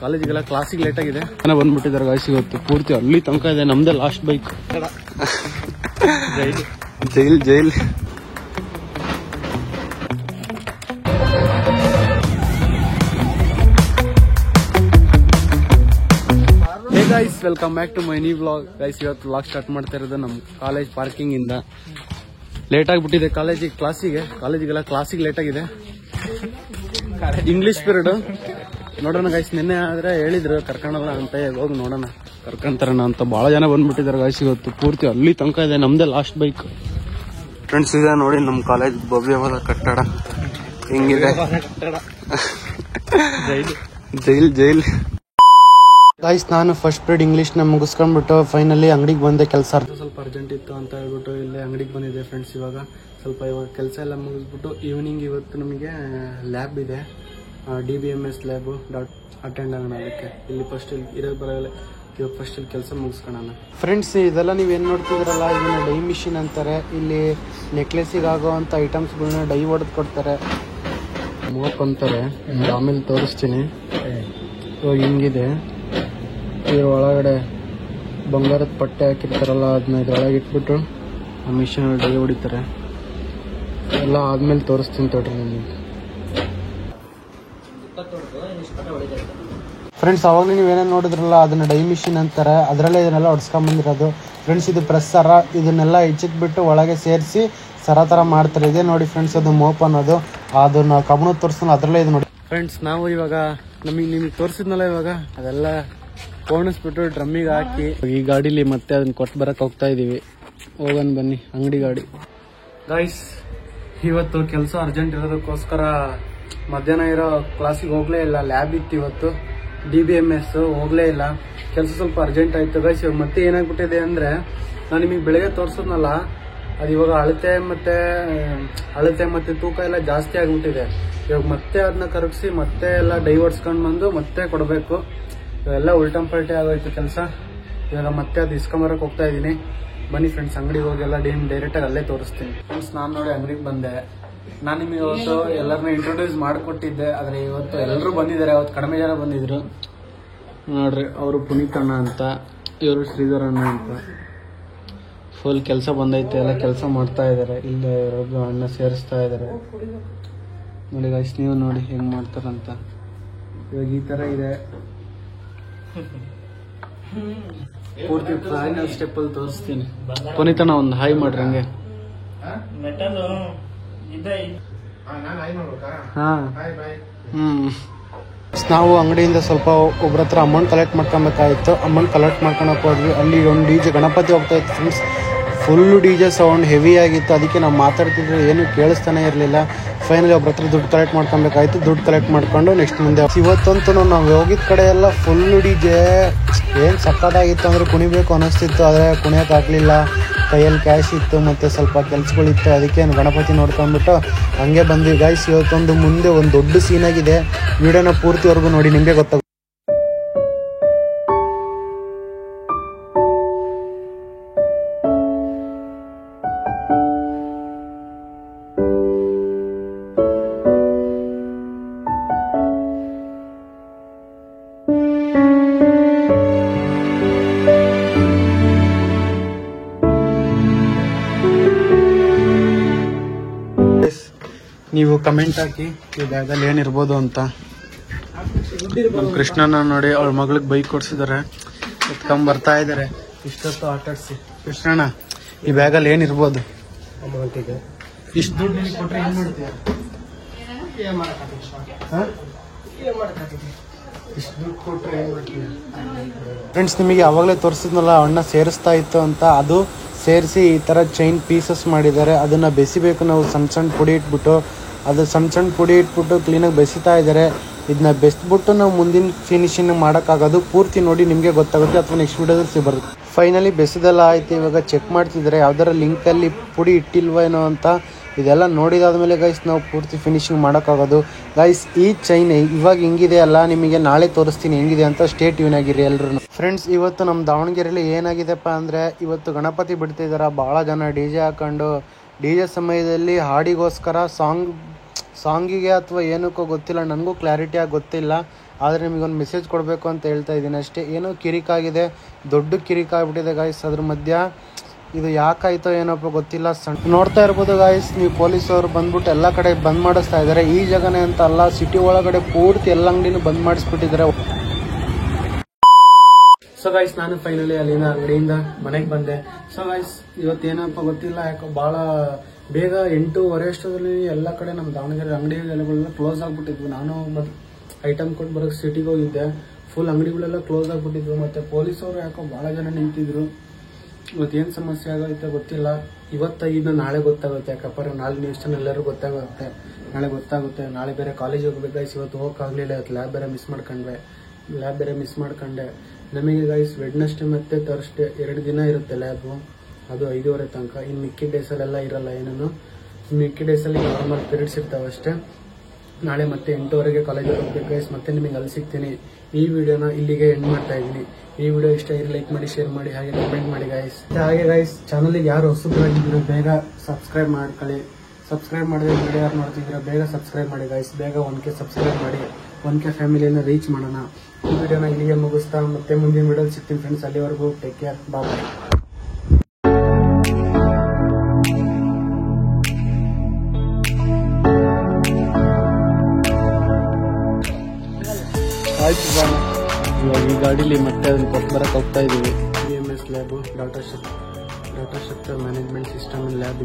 ಕಾಲೇಜಿಗೆಲ್ಲ ಕ್ಲಾಸಿಗೆ ಲೇಟ್ ಆಗಿದೆ ಬಂದ್ಬಿಟ್ಟಿದ್ದಾರೆ ಗಾಯ್ಸ್. ಇವತ್ತು ಪೂರ್ತಿ ಅಲ್ಲಿ ತನಕ ಇದೆ ನಮ್ದೇ ಲಾಸ್ಟ್ ಬೈಕ್. ಜೈಲ್ ಜೈಲ್ guys, welcome back to my new vlog. Guys, ಇವತ್ತು ವ್ಲಾಗ್ ಸ್ಟಾರ್ಟ್ ಮಾಡ್ತಾ ಇರೋದು ನಮ್ಮ ಕಾಲೇಜ್ ಪಾರ್ಕಿಂಗ್ ಇಂದ. ಲೇಟ್ ಆಗಿಬಿಟ್ಟಿದೆ ಕಾಲೇಜಿಗೆಲ್ಲ ಕ್ಲಾಸಿಗೆ ಲೇಟ್ ಆಗಿದೆ. ಇಂಗ್ಲಿಷ್ ಪೀರಿಯಡ್ ನೋಡೋಣ ಗೈಸ್. ನಿನ್ನೆ ಆದ್ರೆ ಹೇಳಿದ್ರು ಕರ್ಕೊಳಲ್ಲ ಅಂತ, ಹೋಗಿ ನೋಡೋಣ ಕರ್ಕೊಂತಾರಣ ಅಂತ. ಬಹಳ ಜನ ಬಂದ್ಬಿಟ್ಟಿದ್ದಾರೆ ಗೈಸ್. ಇವತ್ತು ಪೂರ್ತಿ ಅಲ್ಲಿ ತನಕ ಇದೆ ನಮ್ದೇ ಲಾಸ್ಟ್ ಬೈಕ್. ಫ್ರೆಂಡ್ಸ್, ಇದೆ ನೋಡಿ ನಮ್ಮ ಕಾಲೇಜ್ ಭವ್ಯವಾದ ಕಟ್ಟಡ ಹೆಂಗಿದೆ. ಜೈಲ್ ಜೈಲ್ ಗೈಸ್, ನಾನು ಫಸ್ಟ್ ಪೀರಿಯಡ್ ಇಂಗ್ಲಿಷ್ನ ಮುಗಿಸ್ಕೊಂಡ್ಬಿಟ್ಟು ಫೈನಲಿ ಅಂಗಡಿಗೆ ಬಂದೆ. ಕೆಲಸ ಸ್ವಲ್ಪ ಅರ್ಜೆಂಟ್ ಇತ್ತು ಅಂತ ಹೇಳ್ಬಿಟ್ಟು ಇಲ್ಲೇ ಅಂಗಡಿಗೆ ಬಂದಿದೆ ಫ್ರೆಂಡ್ಸ್. ಇವಾಗ ಕೆಲಸ ಎಲ್ಲ ಮುಗಿಸ್ಬಿಟ್ಟು ಈವ್ನಿಂಗ್ ಇವತ್ತು ನಮಗೆ ಲ್ಯಾಬ್ ಇದೆ, DBMS ಲ್ಯಾಬ್. ಅಟೆಂಡ್ ಆಗೋಣ ಅದಕ್ಕೆ. ಇಲ್ಲಿ ಫಸ್ಟ್ ಇರೋದು ಬರೋಲ್ಲ, ಇವಾಗ ಫಸ್ಟ್ ಇಲ್ಲಿ ಕೆಲಸ ಮುಗಿಸ್ಕೊಳ್ಳೋಣ. ಫ್ರೆಂಡ್ಸ್, ಇದೆಲ್ಲ ನೀವೇನು ನೋಡ್ತಿದ್ರಲ್ಲ, ಇದನ್ನ ಡೈ ಮಿಷಿನ್ ಅಂತಾರೆ. ಇಲ್ಲಿ ನೆಕ್ಲೆಸಿಗೆ ಆಗೋವಂಥ ಐಟಮ್ಸ್ಗಳನ್ನ ಡೈ ಹೊಡೆದು ಕೊಡ್ತಾರೆ, ಮೋಪ್ ಅಂತಾರೆ. ಆಮೇಲೆ ತೋರಿಸ್ತೀನಿ. ಇವಾಗ ಹಿಂಗಿದೆ, ಇದ್ರ ಒಳಗಡೆ ಬಂಗಾರದ ಪಟ್ಟೆ ಹಾಕಿರ್ತಾರಲ್ಲ, ಅದನ್ನ ಇದ್ರೊಳಗೆ ಇಟ್ಬಿಟ್ಟು ಆ ಮಿಷಿನ್ ಡೈ ಹೊಡಿತಾರೆ. ಎಲ್ಲ ಆದ್ಮೇಲೆ ತೋರಿಸ್ತೀನಿ ತೋಡ್ರಿ ನಿಮಗೆ. ಫ್ರೆಂಡ್ಸ್, ಅವಾಗಲೇ ನೀವೇನೇನು ನೋಡಿದ್ರಲ್ಲ ಅದನ್ನ ಡೈ ಮಿಷಿನ್ ಅಂತಾರೆ. ಅದರಲ್ಲೇ ಇದನ್ನೆಲ್ಲ ಹೊಡ್ಸ್ಕೊಂಬಂದಿರೋದು ಫ್ರೆಂಡ್ಸ್. ಇದು ಪ್ರೆಸ್ ಸರ, ಇದನ್ನೆಲ್ಲ ಬಿಟ್ಟು ಒಳಗೆ ಸೇರಿಸಿ ಸರ ಥರ ಮಾಡ್ತಾರೆ. ಇದೇ ನೋಡಿ ಫ್ರೆಂಡ್ಸ್, ಅದು ಮೋಪ್ ಅನ್ನೋದು. ಅದನ್ನ ಕಬ್ಬಣ ತೋರಿಸ್ತಾನೆ, ಅದರಲ್ಲೇ ಇದು ನೋಡಿ ಫ್ರೆಂಡ್ಸ್. ನಾವು ಇವಾಗ ನಿಮಗೆ ತೋರಿಸಿದ್ನಲ್ಲ, ಇವಾಗ ಅದೆಲ್ಲ ಕೋಣಿಸ್ಬಿಟ್ಟು ಡ್ರಮ್ಮಿಗೆ ಹಾಕಿ ಈ ಗಾಡಿಲಿ ಮತ್ತೆ ಅದನ್ನ ಕೊಟ್ಟು ಬರಕ್ಕೆ ಹೋಗ್ತಾ ಇದೀವಿ. ಹೋಗೋಣ ಬನ್ನಿ, ಅಂಗಡಿ ಗಾಡಿ. ಗೈಸ್, ಇವತ್ತು ಕೆಲಸ ಅರ್ಜೆಂಟ್ ಇರೋದಕ್ಕೋಸ್ಕರ ಮಧ್ಯಾಹ್ನ ಇರೋ ಕ್ಲಾಸಿಗೆ ಹೋಗ್ಲೇ ಇಲ್ಲ. ಲ್ಯಾಬ್ ಇತ್ತು ಇವತ್ತು, DBMS ಹೋಗ್ಲೇ ಇಲ್ಲ. ಕೆಲಸ ಸ್ವಲ್ಪ ಅರ್ಜೆಂಟ್ ಆಯ್ತು ಗೈಸ್. ಇವಾಗ ಮತ್ತೆ ಏನಾಗ್ಬಿಟ್ಟಿದೆ ಅಂದ್ರೆ, ನಾನು ನಿಮಗೆ ಬೆಳಗ್ಗೆ ತೋರಿಸೋದ್ನಲ್ಲ, ಅದು ಇವಾಗ ಅಳತೆ ಮತ್ತೆ ತೂಕ ಎಲ್ಲ ಜಾಸ್ತಿ ಆಗ್ಬಿಟ್ಟಿದೆ. ಇವಾಗ ಮತ್ತೆ ಅದನ್ನ ಕರಗಿಸಿ ಮತ್ತೆ ಎಲ್ಲ ಡೈ ಹೊಡ್ಸ್ಕೊಂಡು ಬಂದು ಮತ್ತೆ ಕೊಡಬೇಕು. ಇವೆಲ್ಲ ಉಲ್ಟಂ ಪಲ್ಟಿ ಆಗೋಯ್ತು ಕೆಲಸ. ಇವಾಗ ಮತ್ತೆ ಅದು ಇಸ್ಕೊಂಬರಕ್ಕೆ ಹೋಗ್ತಾ ಇದ್ದೀನಿ. ಬನ್ನಿ ಫ್ರೆಂಡ್ಸ್, ಅಂಗಡಿಗೆ ಹೋಗಿ ಎಲ್ಲ ಡೈರೆಕ್ಟಾಗಿ ಅಲ್ಲೇ ತೋರಿಸ್ತೀನಿ. ಫ್ರೆಂಡ್ಸ್, ನಾನು ನೋಡಿ ಅಂಗಡಿಗೆ ಬಂದೆ. ನಾನು ನಿಮಗೆ ಇವತ್ತು ಎಲ್ಲರನ್ನ ಇಂಟ್ರೊಡ್ಯೂಸ್ ಮಾಡಿಕೊಟ್ಟಿದ್ದೆ, ಆದರೆ ಇವತ್ತು ಎಲ್ಲರೂ ಬಂದಿದ್ದಾರೆ. ಅವತ್ತು ಕಡಿಮೆ ಜನ ಬಂದಿದ್ರು ನೋಡ್ರಿ. ಅವರು ಪುನೀತ್ ಅಣ್ಣ ಅಂತ, ಇವರು ಶ್ರೀಧರ್ ಅಣ್ಣ ಅಂತ. ಫುಲ್ ಕೆಲಸ ಬಂದೈತೆ, ಎಲ್ಲ ಕೆಲಸ ಮಾಡ್ತಾ ಇದ್ದಾರೆ. ಇಲ್ಲೇ ಇರೋದು ಅಣ್ಣ ಸೇರಿಸ್ತಾ ಇದ್ದಾರೆ ನೋಡಿ ಗೈಸ್. ನೀವು ನೋಡಿ ಹೆಂಗ್ ಮಾಡ್ತಾರಂತ. ಇವಾಗ ಈ ತರ ಇದೆ ಪೂರ್ತಿ ಫೈನಲ್ ಸ್ಟೆಪ್ ಅಲ್ಲಿ ತೋರಿಸ್ತೀನಿ. ಪುನೀತನ ಒಂದು ಹಾಯ್ ಮಾಡ್ರಿ ಹಂಗೆ. ನಾವು ಅಂಗಡಿಯಿಂದ ಸ್ವಲ್ಪ ಒಬ್ರ ಹತ್ರ ಅಮೌಂಟ್ ಕಲೆಕ್ಟ್ ಮಾಡ್ಕೊಬೇಕಾಯ್ತು. ಅಮೌಂಟ್ ಕಲೆಕ್ಟ್ ಮಾಡ್ಕೊಳಕ್ ಹೋದ್ವಿ. ಅಲ್ಲಿ ಒಂದು DJ ಗಣಪತಿ ಹೋಗ್ತಾ ಇತ್ತು friends. Full DJ sound heavy ಆಗಿತ್ತು. ಅದಕ್ಕೆ ನಾವು ಮಾತಾಡ್ತಿದ್ರೆ ಏನು ಕೇಳಿಸ್ತಾನೆ ಇರಲಿಲ್ಲ. ಫೈನಲಿ ಒಬ್ರ ಹತ್ರ ದುಡ್ಡು ಕಲೆಕ್ಟ್ ಮಾಡ್ಕೊಬೇಕಾಯ್ತು. ದುಡ್ಡು ಕಲೆಕ್ಟ್ ಮಾಡ್ಕೊಂಡು ನೆಕ್ಸ್ಟ್ ಮುಂದೆ. ಇವತ್ತಂತೂ ನಾವು ಹೋಗಿದ ಕಡೆ ಎಲ್ಲ ಫುಲ್ DJ. ಏನು ಸಕ್ಕತ್ತಾಗಿತ್ತು ಅಂದ್ರೆ ಕುಣಿಬೇಕು ಅನ್ನಿಸ್ತಿತ್ತು, ಆದರೆ ಕುಣಿಯೋಕ್ಕಾಗಲಿಲ್ಲ. ಕೈಯಲ್ಲಿ ಕ್ಯಾಶ್ ಇತ್ತು ಮತ್ತು ಸ್ವಲ್ಪ ಕೆಲಸಗಳಿತ್ತು. ಅದಕ್ಕೆ ಗಣಪತಿ ನೋಡ್ಕೊಂಡ್ಬಿಟ್ಟು ಹಂಗೆ ಬಂದ್ವಿ ಗೈಸ್. ಇವತ್ತೊಂದು ಮುಂದೆ ಒಂದು ದೊಡ್ಡ ಸೀನ್ ಆಗಿದೆ. ವಿಡಿಯೋನ ಪೂರ್ತಿವರೆಗೂ ನೋಡಿ, ನಿಮಗೆ ಗೊತ್ತಾಗುತ್ತೆ. ನೀವು ಕಮೆಂಟ್ ಹಾಕಿ ಈ ಬ್ಯಾಗಲ್ಲಿ ಏನಿರ್ಬೋದು ಅಂತ. ನಮ್ಮ ಕೃಷ್ಣನ ನೋಡಿ ಅವಳ ಮಗಳಿಗೆ ಬೈಕ್ ಕೊಡ್ಸಿದ್ದಾರೆ, ಎತ್ಕೊಂಬರ್ತಾ ಇದ್ದಾರೆ. ಇಷ್ಟೊತ್ತು ಆಟಾಡ್ಸಿ. ಕೃಷ್ಣಣ್ಣ, ಈ ಬ್ಯಾಗಲ್ಲಿ ಏನಿರ್ಬೋದು? ಅಮೌಂಟಿಗೆ ಇಷ್ಟು ದುಡ್ಡು ನಿಮಗೆ ಕೊಟ್ಟರೆ ಏನು ಮಾಡ್ತೀಯ? ಇಷ್ಟು ದುಡ್ಡು ಕೊಟ್ಟರೆ ಏನು ಮಾಡ್ತೀಯ? ಫ್ರೆಂಡ್ಸ್, ನಿಮಗೆ ಅವಾಗಲೇ ತೋರಿಸಿದ್ನಲ್ಲ ಅಣ್ಣ ಸೇರಿಸ್ತಾ ಇತ್ತು ಅಂತ, ಅದು ಸೇರಿಸಿ ಈ ಥರ ಚೈನ್ ಪೀಸಸ್ ಮಾಡಿದ್ದಾರೆ. ಅದನ್ನು ಬೆಸಿಬೇಕು ನಾವು, ಸಣ್ಣ ಸಣ್ಣ ಪುಡಿ ಇಟ್ಬಿಟ್ಟು. ಅದು ಸಣ್ಣ ಪುಡಿ ಇಟ್ಬಿಟ್ಟು ಕ್ಲೀನಾಗಿ ಬೆಸಿತಾ ಇದ್ದಾರೆ. ಇದನ್ನ ಬೆಸ್ಬಿಟ್ಟು ನಾವು ಮುಂದಿನ ಫಿನಿಶಿಂಗ್ ಮಾಡೋಕ್ಕಾಗೋದು. ಪೂರ್ತಿ ನೋಡಿ, ನಿಮಗೆ ಗೊತ್ತಾಗುತ್ತೆ, ಅಥವಾ ನೆಕ್ಸ್ಟ್ ವೀಡಿಯೋದಲ್ಲಿ ಬರುತ್ತೆ. ಫೈನಲಿ ಬೆಸಿದೆಲ್ಲ ಆಯ್ತು. ಇವಾಗ ಚೆಕ್ ಮಾಡ್ತಿದ್ದಾರೆ ಯಾವ್ದಾರ ಲಿಂಕಲ್ಲಿ ಪುಡಿ ಇಟ್ಟಿಲ್ವೇನೋ ಅಂತ. ಇದೆಲ್ಲ ನೋಡಿದಾದ್ಮೇಲೆ ಗೈಸ್ ನಾವು ಪೂರ್ತಿ ಫಿನಿಶಿಂಗ್ ಮಾಡೋಕ್ಕಾಗೋದು. ಗೈಸ್, ಈ ಚೈನ್ ಇವಾಗ ಹಿಂಗಿದೆ ಅಲ್ಲ, ನಿಮಗೆ ನಾಳೆ ತೋರಿಸ್ತೀನಿ ಹೆಂಗಿದೆ ಅಂತ. ಸ್ಟೇ ಟ್ಯೂನ್ ಆಗಿರಿ ಎಲ್ಲರೂ. ಫ್ರೆಂಡ್ಸ್, ಇವತ್ತು ನಮ್ಮ ದಾವಣಗೆರೆಯಲ್ಲಿ ಏನಾಗಿದೆಪ್ಪ ಅಂದರೆ, ಇವತ್ತು ಗಣಪತಿ ಬಿಡ್ತಿದ್ದಾರೆ. ಭಾಳ ಜನ DJ ಹಾಕೊಂಡು DJ ಸಮಯದಲ್ಲಿ ಹಾಡಿಗೋಸ್ಕರ ಸಾಂಗಿಗೆ ಅಥವಾ ಏನಕ್ಕೋ ಗೊತ್ತಿಲ್ಲ, ನನಗೂ ಕ್ಲಾರಿಟಿಯಾಗಿ ಗೊತ್ತಿಲ್ಲ. ಆದರೆ ನಿಮಗೊಂದು ಮೆಸೇಜ್ ಕೊಡಬೇಕು ಅಂತ ಹೇಳ್ತಾ ಇದ್ದೀನಿ ಅಷ್ಟೇ. ಏನೋ ಕಿರಿಕಾಗಿದೆ, ದೊಡ್ಡ ಕಿರಿಕಾಗ್ಬಿಟ್ಟಿದೆ ಗಾಯ್ಸ್. ಅದ್ರ ಮಧ್ಯ ಇದು ಯಾಕಾಯ್ತೋ ಏನಪ್ಪ ಗೊತ್ತಿಲ್ಲ. ನೋಡ್ತಾ ಇರ್ಬೋದು ಗಾಯ್ಸ್ ನೀವು, ಪೊಲೀಸವರು ಬಂದ್ಬಿಟ್ಟು ಎಲ್ಲ ಕಡೆ ಬಂದ್ ಮಾಡಿಸ್ತಾ ಇದ್ದಾರೆ. ಈ ಜಾಗನೇ ಅಂತ ಅಲ್ಲ, ಸಿಟಿ ಒಳಗಡೆ ಪೂರ್ತಿ ಎಲ್ಲ ಅಂಗಡಿನೂ ಬಂದ್ ಮಾಡಿಸ್ಬಿಟ್ಟಿದ್ದಾರೆ. ಸೊ ಗೈಸ್ ನಾನು ಫೈನಲಿ ಅಲ್ಲಿಂದ ಅಂಗಡಿಯಿಂದ ಮನೆಗೆ ಬಂದೆ. ಸೊ ಗೈಸ್ ಇವತ್ತೇನಪ್ಪ ಗೊತ್ತಿಲ್ಲ, ಯಾಕೋ ಭಾಳ ಬೇಗ 8:30 ಅಷ್ಟರಲ್ಲಿ ಎಲ್ಲ ಕಡೆ ನಮ್ಮ ದಾವಣಗೆರೆ ಅಂಗಡಿಗಳೆಲ್ಲ ಕ್ಲೋಸ್ ಆಗ್ಬಿಟ್ಟಿದ್ವು. ನಾನು ಐಟಮ್ ಕೊಟ್ಟು ಬರೋಕ್ಕೆ ಸಿಟಿಗೆ ಹೋಗಿದ್ದೆ, ಫುಲ್ ಅಂಗಡಿಗಳೆಲ್ಲ ಕ್ಲೋಸ್ ಆಗ್ಬಿಟ್ಟಿದ್ವು. ಮತ್ತು ಪೊಲೀಸವರು ಯಾಕೋ ಭಾಳ ಜನ ನಿಂತಿದ್ರು. ಇವತ್ತೇನು ಸಮಸ್ಯೆ ಆಗೋಯ್ತು ಗೊತ್ತಿಲ್ಲ. ಇವತ್ತು ನಾಳೆ ಗೊತ್ತಾಗುತ್ತೆ, ಯಾಕಪ್ಪ ನಾಳೆ ನ್ಯೂಸ್ ಚಾನಲ್ ಎಲ್ಲರೂ ಗೊತ್ತಾಗುತ್ತೆ, ನಾಳೆ ಗೊತ್ತಾಗುತ್ತೆ. ನಾಳೆ ಬೇರೆ ಕಾಲೇಜ್ ಹೋಗ್ಬೇಕು ಗೈಸ್, ಇವತ್ತು ಹೋಗೋಕ್ಕಾಗಲಿಲ್ಲ. ಇವತ್ತು ಲ್ಯಾಬ್ ಬೇರೆ ಮಿಸ್ ಮಾಡ್ಕೊಂಡೆ. ನಮಗೆ ಗೈಸ್ ವೆಡ್ನೆಸ್ಡೇ ಮತ್ತು ಥರ್ಸ್ಡೇ 2 ದಿನ ಇರುತ್ತೆ ಲ್ಯಾಬು, ಅದು 5:30 ತನಕ. ಇನ್ನು ಮಿಕ್ಕಿ ಡೇಸಲ್ಲೆಲ್ಲ ಇರಲ್ಲ ಏನೇನು, ಮಿಕ್ಕಿ ಡೇಸಲ್ಲಿ ನಾರ್ಮಲ್ ಪೀರಿಯಡ್ಸ್ ಇರ್ತಾವೆ ಅಷ್ಟೇ. ನಾಳೆ ಮತ್ತೆ 8:00 ಕಾಲೇಜ್ ಹೋಗ್ಬೇಕು ಗೈಸ್. ಮತ್ತೆ ನಿಮಗೆ ಅಲ್ಲಿ ಸಿಗ್ತೀನಿ. ಈ ವಿಡಿಯೋನ ಇಲ್ಲಿಗೆ ಎಂಡ್ ಮಾಡ್ತಾ ಇದ್ದೀನಿ. ಈ ವಿಡಿಯೋ ಇಷ್ಟ ಆಗಿ ಲೈಕ್ ಮಾಡಿ, ಶೇರ್ ಮಾಡಿ, ಹಾಗೆ ಕಮೆಂಟ್ ಮಾಡಿ ಗೈಸ್. ಹಾಗೆ ಗೈಸ್ ಚಾನಲ್ಗೆ ಯಾರು ಹೊಸಬರಾಗಿದ್ದೀರೋ ಬೇಗ ಸಬ್ಸ್ಕ್ರೈಬ್ ಮಾಡ್ಕೊಳ್ಳಿ. ಸಬ್ಸ್ಕ್ರೈಬ್ ಮಾಡಿದ್ರೆ ವಿಡಿಯೋ ಯಾರು ನೋಡ್ತಿದ್ದೀರಾ ಬೇಗ ಸಬ್ಸ್ಕ್ರೈಬ್ ಮಾಡಿ ಗೈಸ್. ಬೇಗ 1K ಸಬ್ಸ್ಕ್ರೈಬ್ ಮಾಡಿ, 1K ಫ್ಯಾಮಿಲಿಯನ್ನು ರೀಚ್ ಮಾಡೋಣ. ಈ ವಿಡಿಯೋನ ಇಲ್ಲಿಗೆ ಮುಗಿಸ್ತಾ ಮತ್ತೆ ಮುಂದಿನ ವಿಡಿಯೋಲಿ ಸಿಗ್ತೀನಿ ಫ್ರೆಂಡ್ಸ್. ಅಲ್ಲಿವರೆಗೂ ಟೇಕ್ ಕೇರ್, ಬಾಯ್. ಆಯ್ತು ಬಾ, ಇವಾಗ ಈ ಗಾಡೀಲಿ ಮತ್ತೆ ಅದನ್ನು ಕೊಟ್ಟು ಬರಕ್ಕೆ ಹೋಗ್ತಾ ಇದ್ದೀವಿ. BMS lab, data structure management system lab.